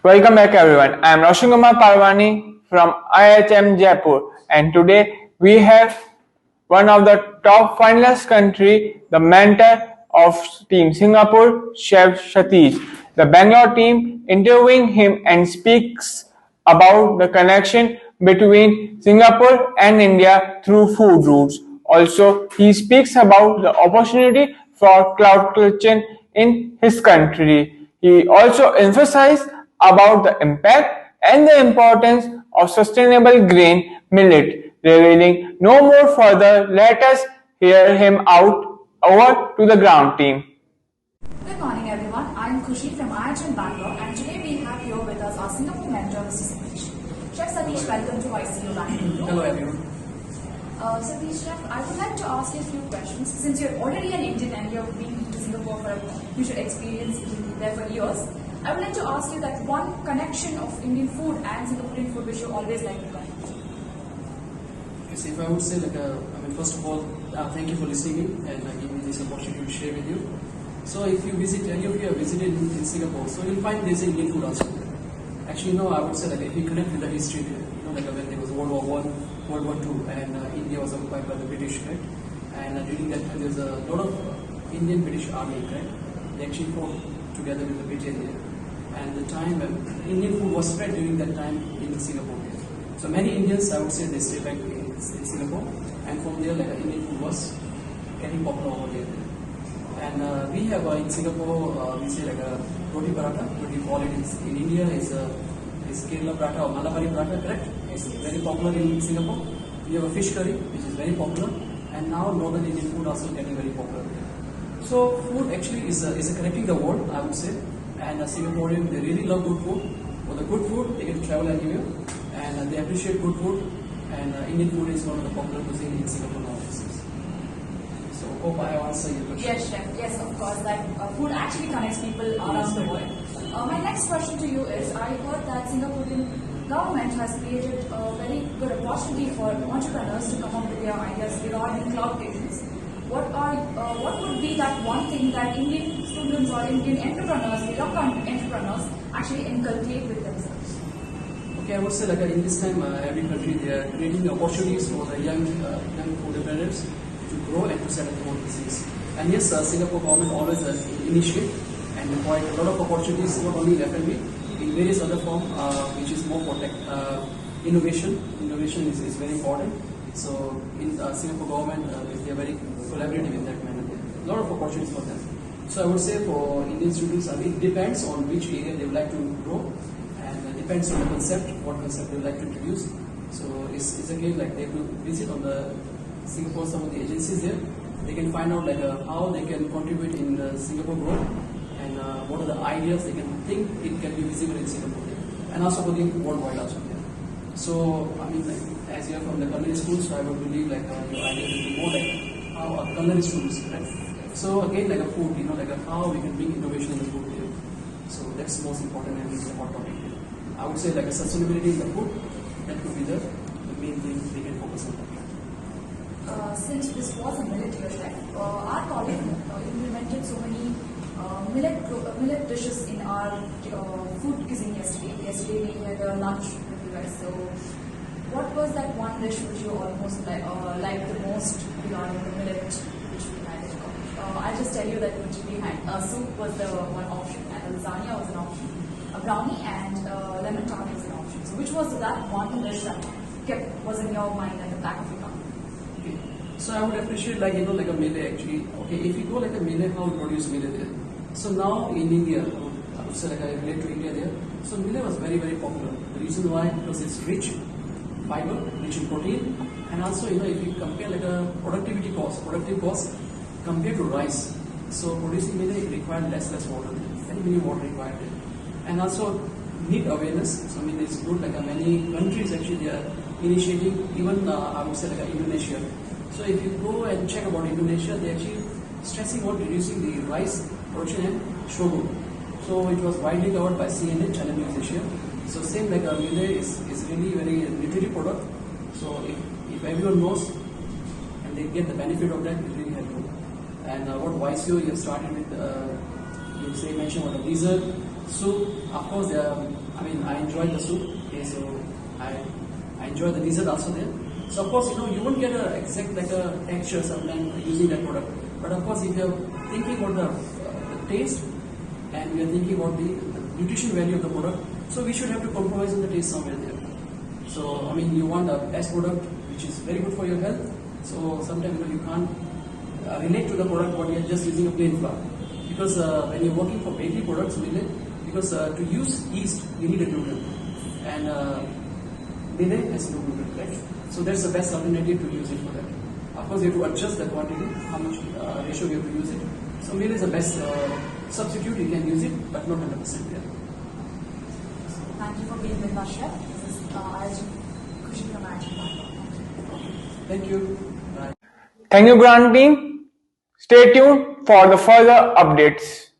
Welcome back everyone. I am Roshan Kumar Parwani from IIHM Jaipur, and today we have one of the top finalist country, the mentor of Team Singapore, Chef Satish. The Bangalore team interviewing him and speaks about the connection between Singapore and India through food routes. Also, he speaks about the opportunity for cloud kitchen in his country. He also emphasized about the impact and the importance of sustainable grain millet, revealing no more further. Let us hear him out. Over to the ground team. Good morning everyone, I am Khushi from IIHM Bangalore and today we have here with us our Singapore mentor Mr. Satish. Chef Satish, welcome to YCO Bangalore. Hello everyone. Satish, Chef, I would like to ask you a few questions. Since you're already an Indian and you've been to Singapore for you should experience there for years, I would like to ask you that one connection of Indian food and Singaporean food which you always like to connect. Yes, if I would say first of all, thank you for listening and giving me this opportunity to share with you. So if you visit, any of you have visited in Singapore, so you'll find there's Indian food also. Actually, I would say if you connect with the history, when there was World War I, World War II, and India was occupied by the British, right? And during that time, there's a lot of Indian British army, right? They actually fought together with the British here. And the time when Indian food was spread during that time in Singapore. So many Indians, I would say, they stay back in Singapore, and from there, Indian food was getting popular over there. And we have in Singapore, we say roti paratha. What you call it in India is Kerala paratha or Malabari paratha, correct? It's very popular in Singapore. We have a fish curry, which is very popular, and now Northern Indian food also getting very popular. So food actually is connecting the world, I would say. And Singaporeans, they really love good food. For the good food, they get to travel anywhere, and they appreciate good food. And Indian food is one of the popular cuisine in Singapore nowadays. So hope I have answered your question. Yes, Chef. Yes, of course. That food actually connects people around the world. My next question to you is: I heard that Singaporean government has created a very good opportunity for entrepreneurs to come up with their ideas regarding cloud kitchens. What would be that one thing that Indian students or Indian entrepreneurs, young entrepreneurs, actually inculcate with themselves? Okay, I would say in this time, every country they are creating opportunities for the young food entrepreneurs to grow and to set up their own business. And yes, Singapore government always initiate and provide a lot of opportunities, not only in F&B, in various other forms, which is more for innovation. Innovation is very important. So in Singapore government, they are very collaborative in that manner. A lot of opportunities for them. So I would say for Indian students, it depends on which area they would like to grow, and it depends on the concept, what concept they would like to introduce. So it's again they will visit on the Singapore, some of the agencies there. They can find out how they can contribute in the Singapore growth, and what are the ideas they can think it can be visible in Singapore, and also for the worldwide also. So as you are from the culinary school, so I would believe your idea will be more how a culinary students, right? So again, food, how we can bring innovation in the food here. So that's the most important and it's a hot topic here. I would say sustainability in the food, that could be the main thing we can focus on. Since this was a millet year, Chef, our college implemented so many millet dishes in our food cuisine yesterday. Yesterday we had a lunch with you guys. So what was that one dish which you almost liked the most regarding the millet which we had at college? I'll just tell you that which we had. Soup was the one option, and lasagna was an option. A brownie and lemon tart was an option. So which was that one dish that was in your mind at the back of your mind? Okay. So I would appreciate a millet actually. Okay, if you go a millet, how we produce millet there. So now in India, I would say I relate to India there. So millet was very, very popular. The reason why, because it's rich fiber, rich in protein, and also if you compare productive cost compared to rice, so producing millet required less water, very minimum water required there. And also need awareness. So it's good many countries actually they are initiating, even I would say Indonesia. So if you go and check about Indonesia, they actually stressing on reducing the rice production and sugar. So it was widely covered by CNN, Channel News Asia. So same millet is really very nutritive product. So if everyone knows and they get the benefit of that, it really helpful. And what YCO you have started with, you mentioned about the dessert soup. Of course, I mean, I enjoyed the soup. Okay, so I enjoy the dessert also there. So of course, you won't get a exact like a texture sometimes using that product. But of course, if you're thinking about the taste and we are thinking about the nutrition value of the product, so we should have to compromise on the taste somewhere there. So I mean, you want a best product which is very good for your health. So sometimes you can't relate to the product but you're just using a plain flour. Because when you're working for bakery products, Millet, because to use yeast you need a gluten, and Millet has no gluten, right? So that's the best alternative to use it for that. Of course, you have to adjust the quantity, how much ratio you have to use it. So Millet is the best substitute. You can use it, but not 100% there. Thank you for being with us, Chef. This is IIHM Kushi from IIHM Bangalore. Thank you. Bye. Thank you, Grant team. Stay tuned for the further updates.